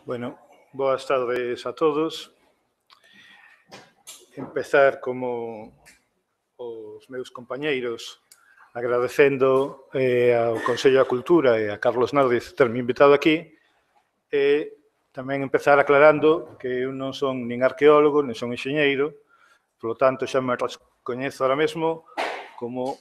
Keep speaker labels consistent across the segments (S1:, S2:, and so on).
S1: Bueno, boas tardes a todos. Empezar como os meus compañeiros agradecendo ao Consello da Cultura e a Carlos Nárdez terme invitado aquí e tamén empezar aclarando que eu non son nin arqueólogo, nin son enxeñeiro, polo tanto xa me recoñezo ahora mesmo como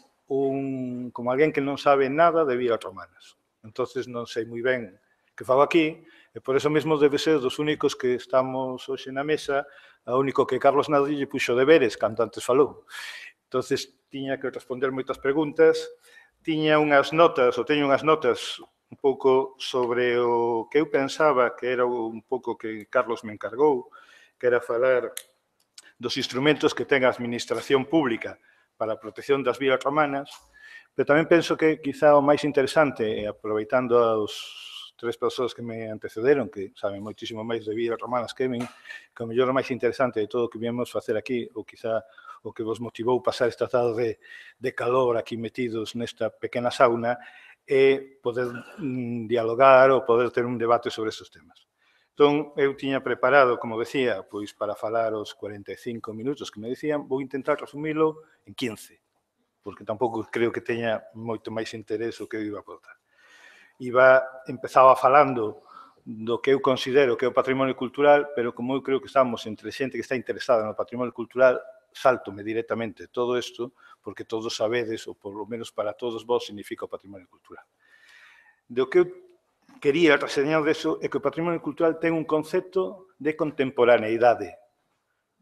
S1: alguén que non sabe nada de vías romanas. Entonces non sei moi ben que fago aquí, e por eso mesmo debe ser dos únicos que estamos hoxe na mesa, o único que Carlos Nárdez lle puxo deberes, cando antes falou. Entonces, tiña que responder moitas preguntas, teño unhas notas un pouco sobre o que eu pensaba que era un pouco que Carlos me encargou, que era falar dos instrumentos que ten a administración pública para a protección das vías romanas, pero tamén penso que quizá o máis interesante, aproveitando aos tres persoas que me antecederon, que saben moitísimo máis de vías romanas que min, que o mellor o máis interesante de todo o que viemos facer aquí, ou quizá o que vos motivou pasar esta tarde de calor aquí metidos nesta pequena sauna, é poder dialogar ou poder ter un debate sobre estes temas. Entón, eu tiña preparado, como decía, pois para falar os 45 minutos que me dicían, vou intentar resumilo en 15, porque tampouco creo que teña moito máis interés o que eu iba a aportar. Empezaba falando do que eu considero que é o patrimonio cultural, pero como eu creo que estamos entre xente que está interesada no patrimonio cultural, saltome directamente todo isto, porque todos sabedes, ou por lo menos para todos vos, significa o patrimonio cultural. Do que eu quería reseñar deso é que o patrimonio cultural ten un concepto de contemporaneidade.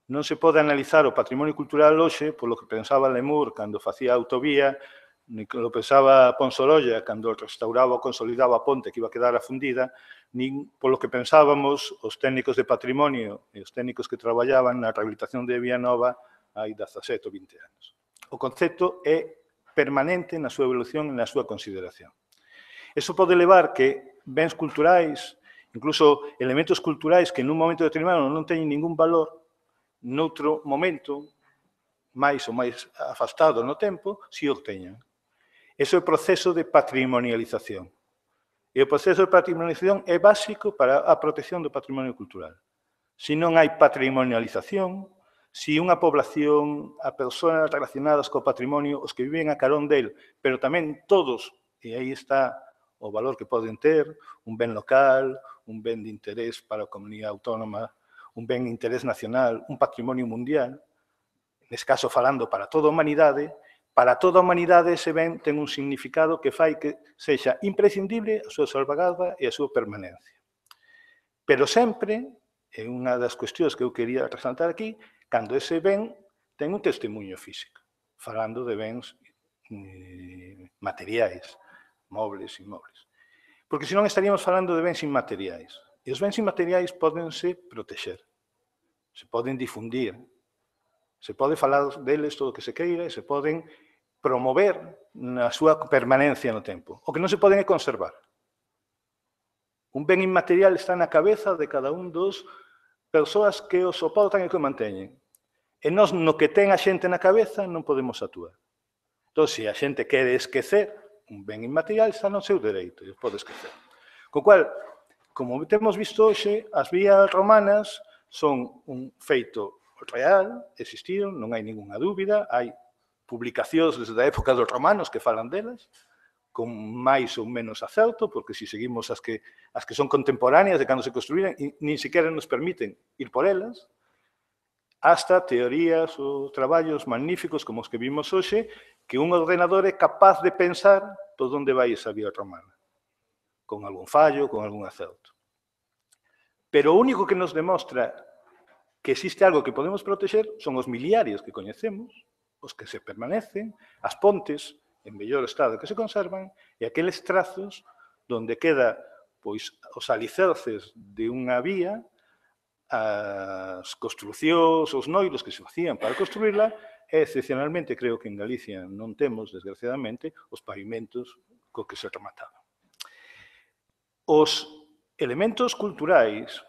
S1: Non se pode analizar o patrimonio cultural hoxe polo que pensaba Lemur cando facía a autovía, nin que lo pensaba Ponsorolla cando restauraba ou consolidaba a ponte que iba a quedar afundida, nin polo que pensábamos os técnicos de patrimonio e os técnicos que traballaban na rehabilitación de Vianova hai 17 ou 20 anos. O concepto é permanente na súa evolución e na súa consideración. Iso pode levar que bens culturais, incluso elementos culturais que nun momento determinado non teñen ningún valor, noutro momento, máis ou máis afastado no tempo, si o teñan. Ese é o proceso de patrimonialización. E o proceso de patrimonialización é básico para a protección do patrimonio cultural. Se non hai patrimonialización, se unha población, a persoas relacionadas co patrimonio, os que viven a carón del, pero tamén todos, e aí está o valor que poden ter, un ben local, un ben de interés para a comunidade autónoma, un ben de interés nacional, un patrimonio mundial, nesse caso falando para toda a humanidade ese ben ten un significado que fai que sexa imprescindible a súa salvaguarda e a súa permanencia. Pero sempre, é unha das cuestións que eu quería resaltar aquí, cando ese ben ten un testemunho físico, falando de bens materiais, mobles e inmobles. Porque senón estaríamos falando de bens inmateriais. E os bens inmateriais pódense protexer, se poden difundir, se pode falar deles todo o que se queira e se poden promover na súa permanencia no tempo. O que non se poden é conservar. Un ben inmaterial está na cabeza de cada un dos persoas que o soportan e que o manteñen. E nós, no que ten a xente na cabeza, non podemos actuar. Entón, se a xente quere esquecer un ben inmaterial, está no seu dereito, e pode esquecer. Co cual, como temos visto hoxe, as vías romanas son un feito real, existiron, non hai ninguna dúbida, hai publicacións desde a época dos romanos que falan delas, con máis ou menos acerto, porque se seguimos as que son contemporáneas de cando se construíran, nin sequera nos permiten ir por elas, hasta teorías ou traballos magníficos como os que vimos hoxe, que un ordenador é capaz de pensar por onde vai esa vía romana, con algún fallo, con algún acerto. Pero o único que nos demostra que existe algo que podemos protexer son os miliarios que coñecemos, os que se permanecen, as pontes en mellor estado que se conservan e aqueles trazos donde queda pois os alicerces de unha vía, as construcións, os noiros que se facían para construirla e, excepcionalmente, creo que en Galicia non temos, desgraciadamente, os pavimentos co que se remataban. Os elementos culturais,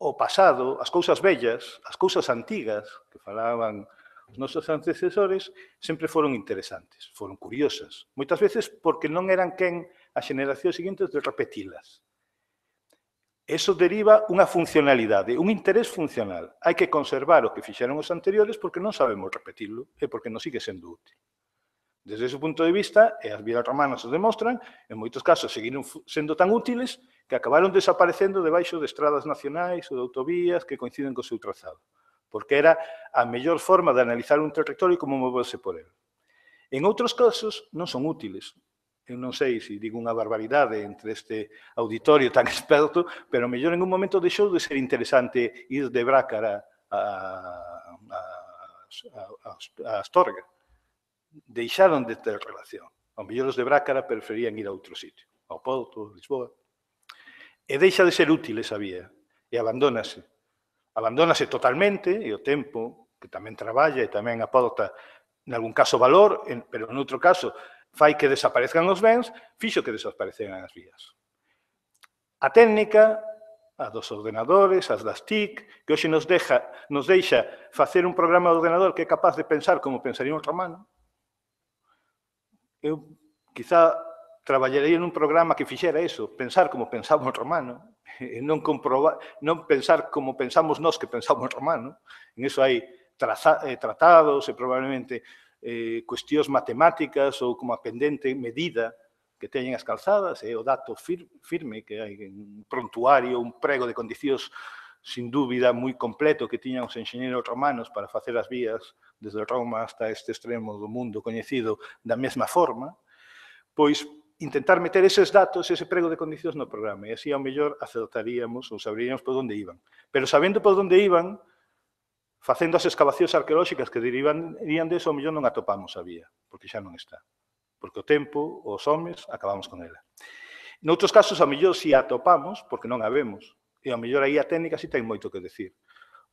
S1: o pasado, as cousas vellas, as cousas antigas, que falaban os nosos antecesores, sempre foron interesantes, foron curiosas. Moitas veces porque non eran quen as xeneracións seguintes de repetilas. Eso deriva unha funcionalidade, un interés funcional. Hai que conservar o que fixeron os anteriores porque non sabemos repetilo e porque nos sigue sendo útil. Desde ese punto de vista, e as vías romanas os demostran, en moitos casos seguiron sendo tan útiles que acabaron desaparecendo debaixo de estradas nacionais ou de autovías que coinciden co seu trazado, porque era a mellor forma de analizar un territorio e como moverse por ele. En outros casos, non son útiles. Eu non sei se digo unha barbaridade entre este auditorio tan experto, pero mellor en un momento deixou de ser interesante ir de Brácara a Astorga. Deixaron de ter relación. Ao mellor os de Brácara preferían ir a outro sitio, ao Porto, a Lisboa. E deixa de ser útil esa vía, e abandónase. Abandónase totalmente, e o tempo, que tamén traballa e tamén aporta, en algún caso, valor, pero en outro caso, fai que desaparezcan os bens, fixo que desapareceran as vías. A técnica, a dos ordenadores, as das TIC, que hoxe nos deixa facer un programa de ordenador que é capaz de pensar como pensaría un romano. Eu, quizá, traballaría nun programa que fixera eso, pensar como pensaba un romano, e non pensar como pensamos nós que pensamos un romano. En eso hai tratados e probablemente cuestións matemáticas ou como a pendente medida que teñen as calzadas, e o dato firme que hai un prontuario, un prego de condicións sin dúbida moi completo que tiñan os enxeñeros romanos para facer as vías desde Roma hasta este extremo do mundo coñecido da mesma forma, pois intentar meter eses datos, ese prego de condicións no programa, e así ao mellor acertaríamos ou sabríamos por onde iban. Pero sabendo por onde iban, facendo as excavacións arqueolóxicas que derivarían deso, ao mellor non atopamos a vía, porque xa non está. Porque o tempo, os homes, acabamos con ela. Noutros casos, ao mellor, si a atopamos, porque non a vemos. E ao mellor aí a técnica si ten moito que decir.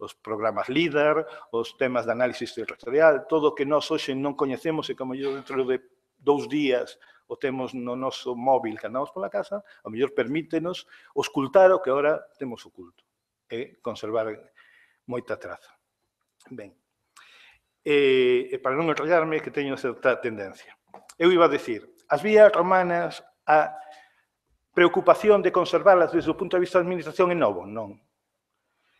S1: Os programas LIDAR, os temas de análisis territorial, todo o que nós hoxe non coñecemos e que ao mellor dentro de 2 días o temos no noso móvil que andamos pola casa, ao mellor permítenos ocultar o que agora temos oculto e conservar moita traza. Ben, e para non enrollarme, que teño certa tendencia. Eu iba a decir, as vías romanas, a preocupación de conservarlas desde o punto de vista da administración é novo, non.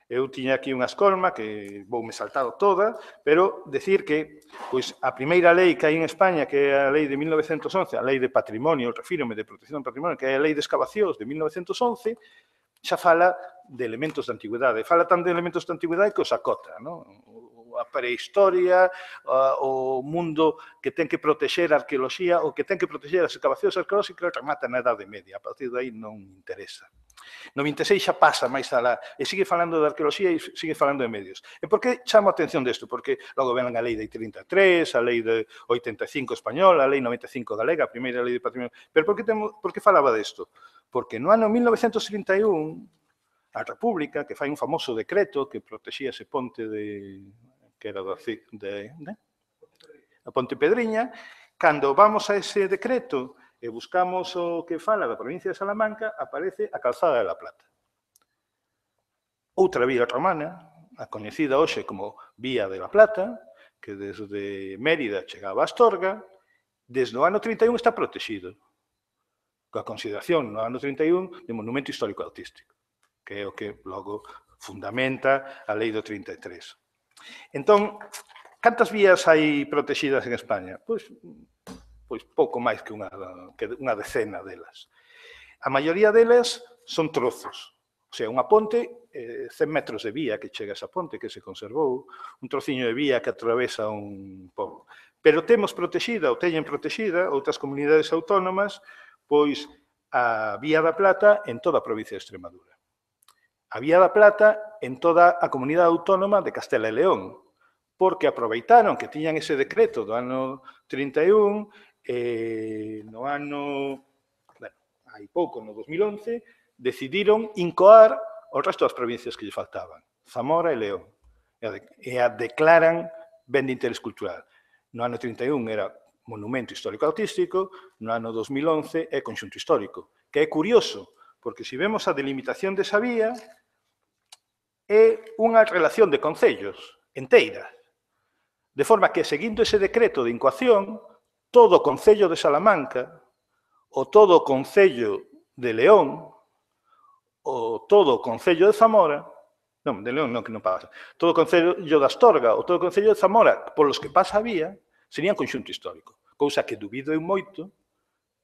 S1: Eu tiña aquí unha escolma que voume saltar toda, pero decir que pois, a primeira lei que hai en España, que é a lei de 1911, a lei de patrimonio, refírome de protección do patrimonio, que é a lei de excavacións de 1911, xa fala de elementos de antigüedade. Fala tan de elementos de antigüedade que os acota, non? A prehistoria, o mundo que ten que protexer a arqueoloxía, o que ten que protexer as excavacións arqueolóxicas remata na Edade Media. A partir de aí non interesa. No 26 xa pasa máis alá, e sigue falando de arqueoloxía e sigue falando de medios. E por que chamo a atención desto? Porque logo ven a lei de 33, a lei de 85 española, a lei 95 galega, a primeira lei de patrimonio. Pero por que falaba desto? Porque no ano 1931, a República, que fai un famoso decreto que protexía ese ponte que era a Pontepedriña, cando vamos a ese decreto e buscamos o que fala da provincia de Salamanca, aparece a Calzada de la Plata. Outra vía romana, a coñecida hoxe como Vía de la Plata, que desde Mérida chegaba a Astorga, desde o ano 31 está protegido, coa consideración no ano 31 de monumento histórico artístico, que é o que logo fundamenta a lei do 33. Entón, cantas vías hai protegidas en España? Pois pouco máis que unha decena delas. A maioría delas son trozos, o sea, unha ponte, 100 metros de vía que chega a esa ponte que se conservou, un trociño de vía que atravesa un pobo. Pero temos protegida, ou teñen protegida, outras comunidades autónomas, pois a Vía da Plata en toda a provincia de Extremadura. A Vía da Plata en toda a comunidade autónoma de Castela e León, porque aproveitaron que tiñan ese decreto do ano 31, no ano, hai pouco, no 2011, decidiron incoar o resto das provincias que lle faltaban, Zamora e León, e a declaran ben de interés cultural. No ano 31 era monumento histórico artístico, no ano 2011 é conxunto histórico, que é curioso, porque se vemos a delimitación desa vía, é unha relación de concellos enteira, de forma que, seguindo ese decreto de incoación, todo o concello de Salamanca, o todo o concello de León, todo o Concello de Zamora, non, de León non, que non pasa, todo o Concello de Astorga ou todo o Concello de Zamora polos que pasa a vía serían conxunto histórico, cousa que dubido eu moito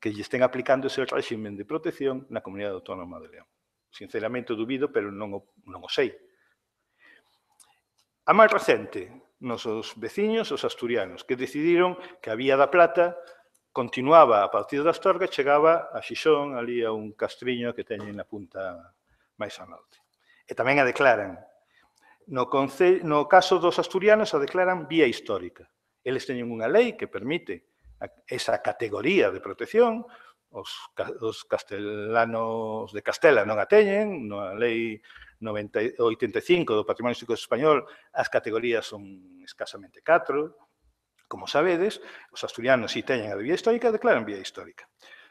S1: que lle estén aplicando ese régimen de protección na Comunidade Autónoma de León. Sinceramente dubido, pero non o sei. A máis recente, nosos veciños, os asturianos, que decidiron que a Vía da Plata continuaba a partir da Astorga e chegaba a Xixón, ali a un castriño que teñen na punta máis ao norte. E tamén a declaran, no caso dos asturianos, a declaran vía histórica. Eles teñen unha lei que permite esa categoría de protección, os castelanos de Castela non a teñen, na lei 85 do Patrimonio Histórico Español as categorías son escasamente 4, como sabedes, os asturianos si teñen a de vía histórica, declaran vía histórica.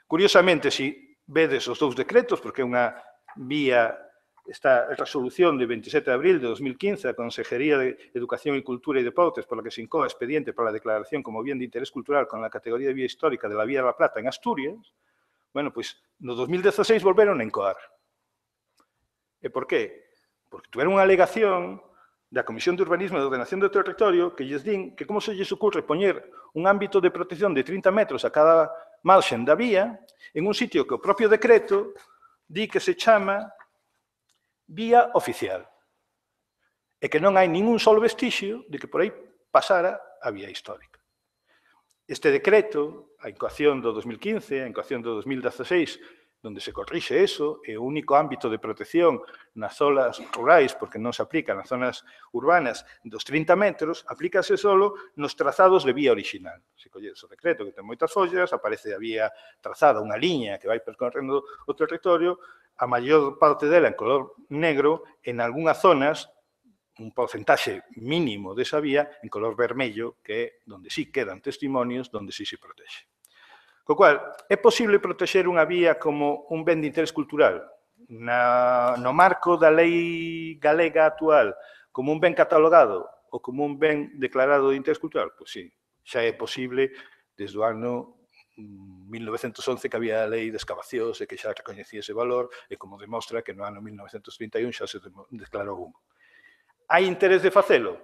S1: Curiosamente, si vedes os dous decretos, porque é unha vía, esta resolución de 27 de abril de 2015 da Consejería de Educación y Cultura y Deportes, por la que se incoa expediente para la declaración como bien de interés cultural con la categoría de vía histórica de la Vía de la Plata en Asturias, bueno, pois no 2016 volveron a incoar. E por qué? Porque tuveron unha alegación da Comisión de Urbanismo e de Ordenación do Territorio que lles din que como se lles ocurre poñer un ámbito de protección de 30 metros a cada marxen da vía en un sitio que o propio decreto di que se chama vía oficial e que non hai ningún solo vestixio de que por aí pasara a vía histórica. Este decreto, a incoación do 2015, a incoación do 2016, onde se corrixe eso, e o único ámbito de protección nas zonas rurais, porque non se aplica nas zonas urbanas dos 30 metros, aplícase solo nos trazados de vía original. Se colledes o decreto, que ten moitas follas, aparece a vía trazada, unha liña que vai percorrendo o territorio, a maior parte dela en color negro, en algunhas zonas, un porcentaxe mínimo desa vía en color vermello, que é onde sí quedan testimonios, onde sí se protexe. Co cual, é posible protexer unha vía como un ben de interés cultural no marco da lei galega actual como un ben catalogado ou como un ben declarado de interés cultural? Pois sí, xa é posible desde o ano 1911 que había a lei de excavacións e que xa recoñecía ese valor e como demostra que no ano 1931 xa se declarou un. Hai interés de facelo?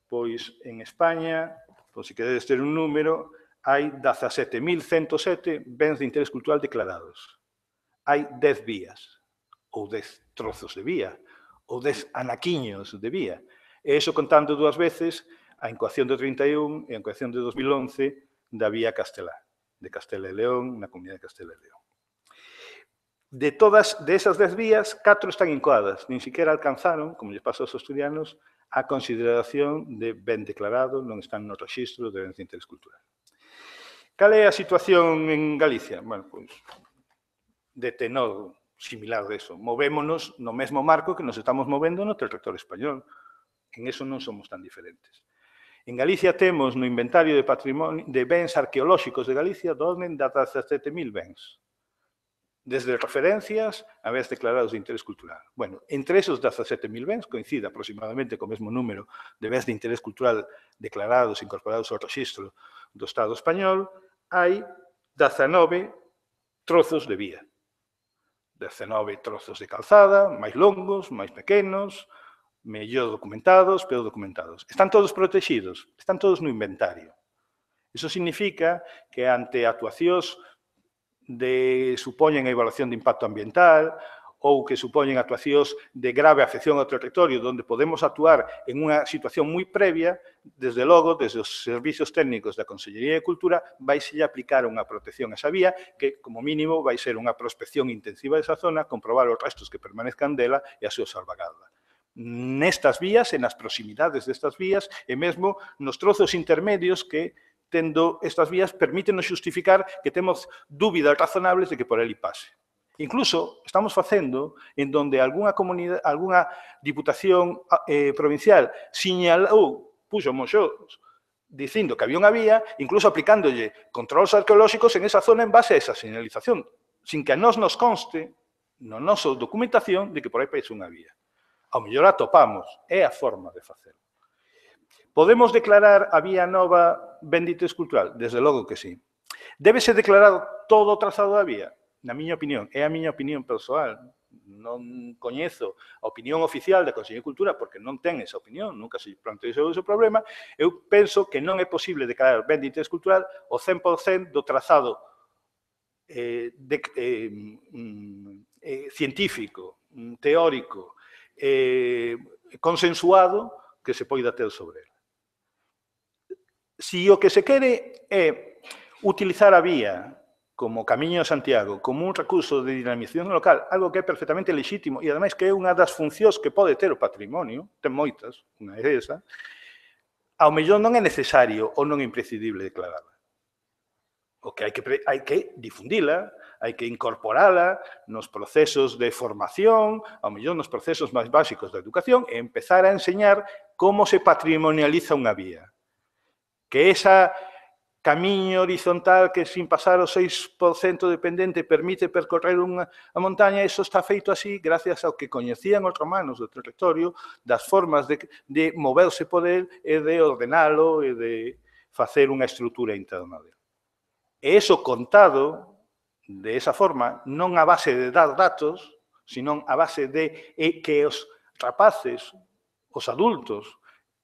S1: Pois en España, por se queredes ter un número, hai 17.107 bens de interés cultural declarados. Hai 10 vías, ou 10 trozos de vía, ou 10 anaquiños de vía. E iso contando dúas veces a incoación do 31 e a incoación de 2011 da vía Castelá, de Castela e León, na Comunidade de Castela e León. De esas 10 vías, 4 están incoadas, nin siquiera alcanzaron, como lles pasa aos asturianos, a consideración de ben declarado, non están no rexistro de bens de interés cultural. Cal é a situación en Galicia? Bueno, pois, de tenor similar de eso. Movémonos no mesmo marco que nos estamos movendo no territorio español. En eso non somos tan diferentes. En Galicia temos no inventario de patrimonio de bens arqueolóxicos de Galicia do orden de 17.000 bens. Desde referencias a bens declarados de interés cultural. Bueno, entre esos 17.000 bens, coincide aproximadamente co mesmo número de bens de interés cultural declarados e incorporados ao rexistro do Estado español, hai 19 trozos de vía. 19 trozos de calzada, máis longos, máis pequenos, mellor documentados, peor documentados. Están todos protegidos, están todos no inventario. Iso significa que ante actuacións supoñen a evaluación de impacto ambiental ou que supoñen actuacións de grave afección ao territorio onde podemos actuar en unha situación moi previa, desde logo, desde os servizos técnicos da Consellería de Cultura, vai se aplicar unha protección a esa vía que, como mínimo, vai ser unha prospección intensiva desa zona, comprobar os restos que permanezcan dela e a súa salvaguarda. Nestas vías, e nas proximidades destas vías, e mesmo nos trozos intermedios que, tendo estas vías, permítenos xustificar que temos dúbidas razonables de que por ali pase. Incluso estamos facendo en donde algunha diputación provincial señalou, puxo moxos, dicindo que había unha vía, incluso aplicándolle controles arqueolóxicos en esa zona en base a esa señalización, sin que a nós nos conste, na nosa documentación, de que por aí pase unha vía. Ao mellor atopamos, é a forma de facelo. Podemos declarar a vía nova ben de interés cultural? Desde logo que sí. Débese declarar todo o trazado da vía? Na miña opinión, é a miña opinión persoal, non coñezo a opinión oficial da Consellería de Cultura porque non ten esa opinión, nunca se planteou ese problema, eu penso que non é posible declarar ben de interés cultural o 100% do trazado científico, teórico, consensuado que se poida ter sobre ela. Si o que se quere é utilizar a vía como Camiño de Santiago, como un recurso de dinamización local, algo que é perfectamente lexítimo e, ademais, que é unha das funcións que pode ter o patrimonio, ten moitas, unha é esa, ao mellor non é necesario ou non é imprescindible declararla. O que hai que difundila, hai que incorporala nos procesos de formación, ao mellor nos procesos máis básicos da educación, e empezar a enseñar como se patrimonializa unha vía. Que esa camiño horizontal que sin pasar o 6% de pendente permite percorrer unha montaña, eso está feito así gracias ao que coñecían os romanos do territorio, das formas de moverse por el e de ordenalo e de facer unha estrutura interna dele. E iso contado de esa forma, non a base de dar datos, senón a base de que os rapaces, os adultos,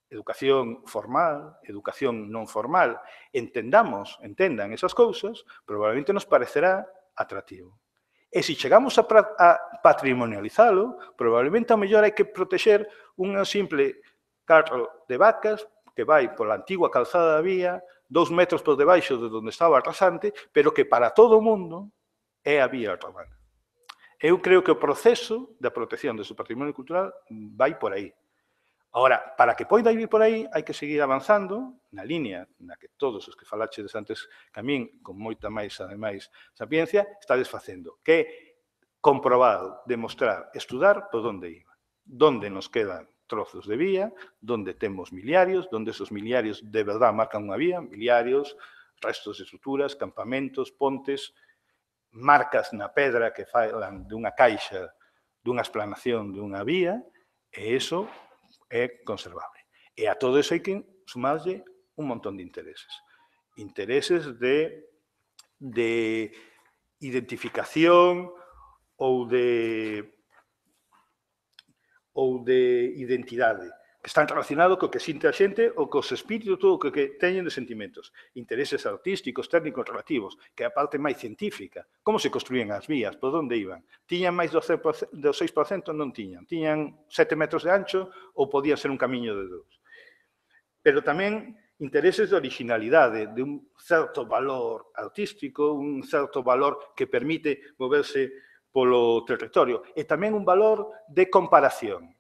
S1: educación formal, educación non formal, entendan esas cousas, probablemente nos parecerá atractivo. E se chegamos a patrimonializalo, probablemente ao mellor hai que protexer un simple carro de vacas que vai pola antigua calzada da vía, 2 metros por debaixo de onde estaba a rasante, pero que para todo o mundo é a vía romana. Eu creo que o proceso da protección do seu patrimonio cultural vai por aí. Ahora, para que poida ir por aí, hai que seguir avanzando na línea na que todos os que falachedes antes que a min, con moita máis, ademais, sapiencia, estades facendo, que é comprobar, demostrar, estudar por onde iba. Donde nos quedan trozos de vía, donde temos miliarios, donde esos miliarios de verdad marcan unha vía, miliarios, restos de estruturas, campamentos, pontes, marcas na pedra que falan dunha caixa, dunha explanación dunha vía, e iso é conservable. E a todo iso hai que sumarlle un montón de intereses. Intereses de identificación ou de identidade, que están relacionados co que sinte a xente ou cos espíritos, todo o que teñen de sentimentos. Intereses artísticos, técnicos, relativos, que é a parte máis científica. Como se construían as vías? Por onde iban? Tiñan máis do 6%? Non tiñan. Tiñan 7 metros de ancho ou podía ser un camiño de 2. Pero tamén intereses de originalidade, de un certo valor artístico, un certo valor que permite moverse polo territorio, e tamén un valor de comparación.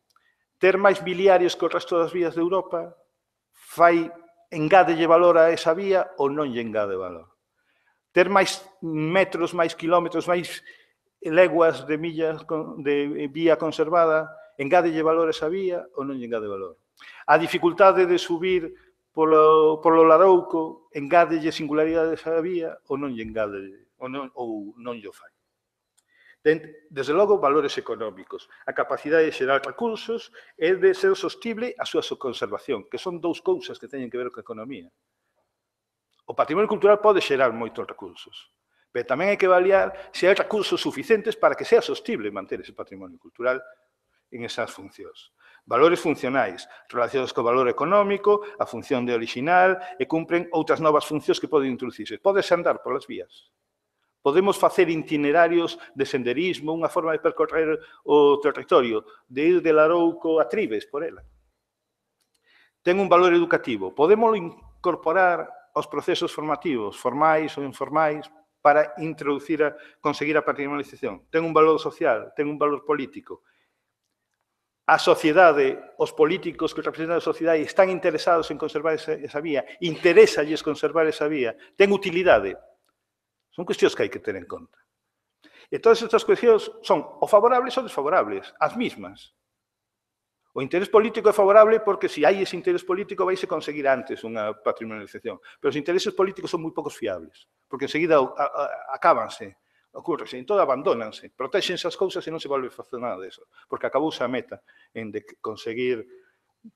S1: Ter máis biliarios que o resto das vías de Europa engádelle valor a esa vía ou non lle engade valor. Ter máis metros, máis kilómetros, máis leguas de millas de vía conservada, engádelle valor a esa vía ou non lle engade valor. A dificultade de subir polo Larouco engádelle singularidade a esa vía ou non lle engade, ou non lle fai. Desde logo, valores económicos, a capacidade de xerar recursos e de ser sostible a súa conservación, que son dous cousas que teñen que ver coa economía. O patrimonio cultural pode xerar moitos recursos, pero tamén hai que avaliar se hai recursos suficientes para que sea sostible manter ese patrimonio cultural en esas funcións. Valores funcionais, relacionados co valor económico, a función de original, e cumpren outras novas funcións que poden introducirse. Podes andar polas vías. Podemos facer itinerarios de senderismo, unha forma de percorrer o territorio, de ir de Larouco a Tribes, por ela. Ten un valor educativo. Podemos incorporar aos procesos formativos, formais ou informais, para conseguir a patrimonialización. Ten un valor social, ten un valor político. A sociedade, os políticos que representan a sociedade están interesados en conservar esa vía, interésalles conservar esa vía, ten utilidade. Son cuestións que hai que ter en conta. E todas estas cuestións son o favorables ou desfavorables, as mismas. O interés político é favorable porque se hai ese interés político vaise conseguir antes unha patrimonialización. Pero os intereses políticos son moi poucos fiables, porque enseguida acábanse, ocurrese, en todo abandónanse, protéxense as cousas e non se volve a facer nada deso, porque acabouse a meta en de conseguir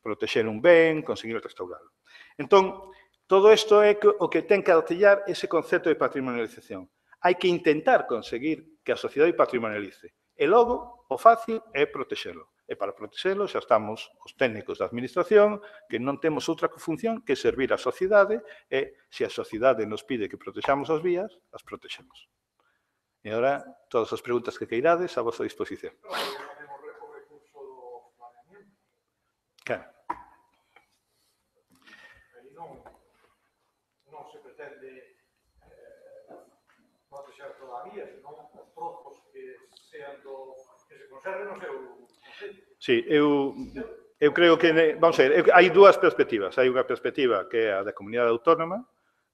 S1: protexer un ben, conseguir restaurarlo. Entón, todo isto é o que ten que artellar ese concepto de patrimonialización. Hai que intentar conseguir que a sociedade patrimonialice. E logo, o fácil é protexelo. E para protexelo xa estamos os técnicos da administración que non temos outra función que servir á sociedade e se a sociedade nos pide que protexamos as vías, as protexemos. E agora, todas as preguntas que queirades a vosa disposición. Claro.
S2: Non se pretende protexer todavía, senón os trozos que sean que se conserven no seu concello.
S1: Sí, eu creo que, vamos a ver, hai dúas perspectivas. Hai unha perspectiva que é a da comunidade autónoma,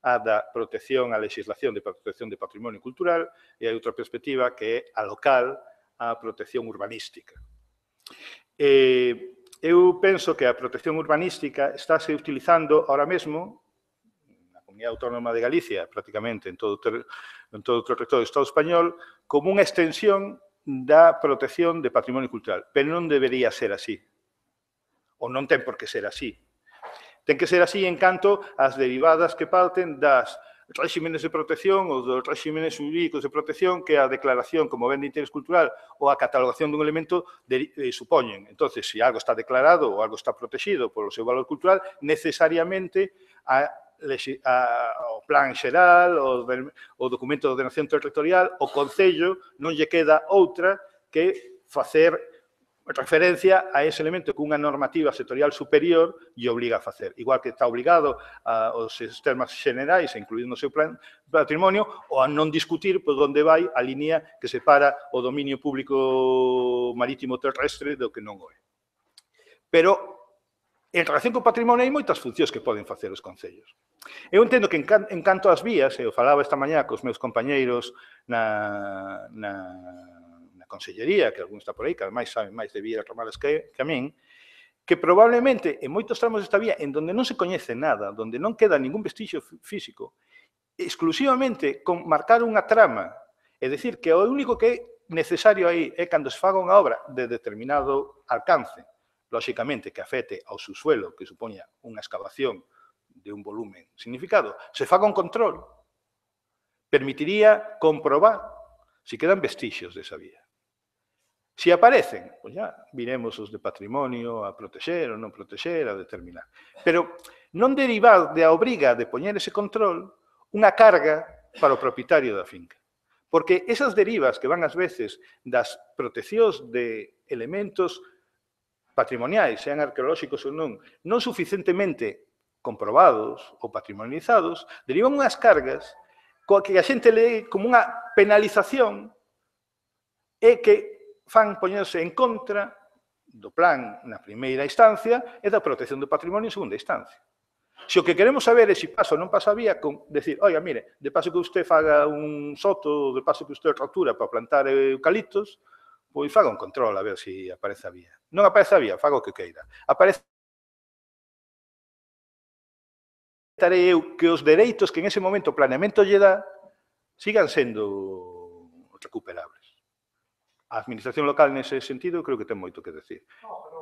S1: a da protección, a legislación de protección de patrimonio cultural, e hai outra perspectiva que é a local, a protección urbanística. Eu penso que a protección urbanística estáse utilizando ahora mesmo na comunidade autónoma de Galicia, prácticamente en todo o territorio do Estado español, como unha extensión da protección de patrimonio cultural. Pero non debería ser así. Ou non ten por que ser así. Ten que ser así en canto ás derivadas que parten das réximenes de protección ou dos réximenes jurídicos de protección que a declaración como ben de interés cultural ou a catalogación dun elemento supoñen. Entón, se algo está declarado ou algo está protegido polo seu valor cultural, necesariamente o plan xeral, o documento de ordenación territorial, o Concello non lle queda outra que facer referencia a ese elemento que unha normativa sectorial superior lle obliga a facer. Igual que está obligado aos sistemas xenerais, incluído no seu plan patrimonio, ou a non discutir por onde vai a línea que separa o dominio público marítimo terrestre do que non o é. Pero, en relación co patrimonio, hai moitas funcións que poden facer os concellos. Eu entendo que en canto ás vías, eu falaba esta mañá cos meus compañeiros na Consellería, que algún está por aí, que ademais saben máis de vías ramales que a min, que probablemente en moitos tramos desta vía, en donde non se coñece nada, donde non queda ningún vestigio físico, exclusivamente con marcar unha trama, é dicir, que o único que é necesario aí é cando se faga unha obra de determinado alcance, lóxicamente que afecte ao subsuelo, que supoña unha excavación de un volumen significado, se faga un control, permitiría comprobar se quedan vestixios desa vía. Se aparecen, pois ya viremos os de patrimonio a protexer ou non protexer, a determinar. Pero non derivar da obriga de poñer ese control unha carga para o propietario da finca. Porque esas derivas que van ás veces das proteccións de elementos patrimoniais, sean arqueolóxicos ou non suficientemente comprobados ou patrimonializados, derivan unhas cargas coa que a xente lee como unha penalización e que fan poñerse en contra do plan na primeira instancia e da protección do patrimonio en segunda instancia. Se o que queremos saber é se pasa ou non pasa a vía, con decir, oiga, mire, de paso que usted faga un soto, de paso que usted rotura para plantar eucaliptos, pois faga un control a ver se aparece a vía. Non aparece a vía, faga o que queira. Aparece eu que os dereitos que en ese momento o planeamento lle dá sigan sendo recuperables. A administración local nese sentido creo que ten moito que decir.
S2: No, pero